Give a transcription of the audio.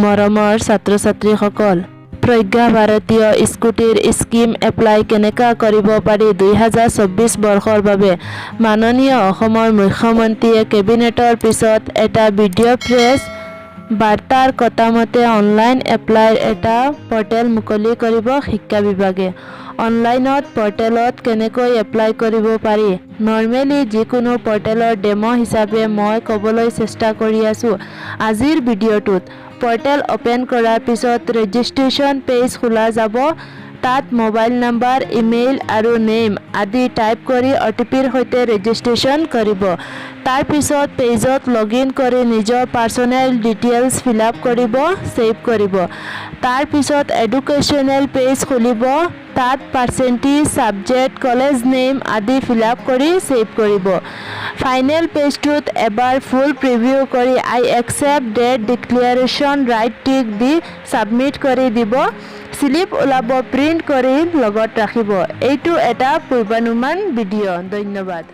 মৰমৰ ছাত্ৰ-ছাত্ৰীসকল, প্ৰজ্ঞা ভাৰতীয় স্কুটিৰ স্কিম এপ্লাই কেনেকৈ কৰিব পাৰি 2024 বৰ্ষৰ বাবে মাননীয় অসমৰ মুখ্যমন্ত্ৰীয়ে কেবিনেটৰ পিছত এটা ভিডিঅ' প্ৰেছ বাৰ্তাৰ কথামতে অনলাইন এপ্লাইৰ এটা পৰ্টেল মুকলি কৰিব শিক্ষা বিভাগে। অনলাইনত পৰ্টেলত কেনেকৈ এপ্লাই কৰিব পাৰি নৰ্মেলি যিকোনো পৰ্টেলৰ ডেমো হিচাপে মই ক'বলৈ চেষ্টা কৰি আছোঁ আজিৰ ভিডিঅ'টোত। পৰ্টেল অপেন কৰাৰ পিছত ৰেজিষ্ট্ৰেশ্যন পেজ খোলা যাব। তাত মোবাইল নম্বৰ, ইমেইল আৰু নেম আদি টাইপ কৰি OTPৰ সৈতে ৰেজিষ্ট্ৰেশ্যন কৰিব। তাৰ পিছত পেজত লগইন কৰি নিজৰ পাৰ্চনেল ডিটেইলছ ফিলআপ কৰিব, ছেভ কৰিব। তাৰ পিছত এডুকেশ্যনেল পেজ খুলিব। তাত পাৰ্চেণ্টেজ, ছাবজেক্ট, কলেজ নেম আদি ফিলআপ কৰি ছেভ কৰিব। ফাইনেল পেজটোত এবাৰ ফুল প্ৰিভিউ কৰি I accept that declaration right tick দি ছাবমিট কৰি দিব। স্লিপ ওলাব, প্ৰিণ্ট কৰি লগত ৰাখিব। এইটো এটা পূৰ্বানুমান ভিডিঅ'। ধন্যবাদ।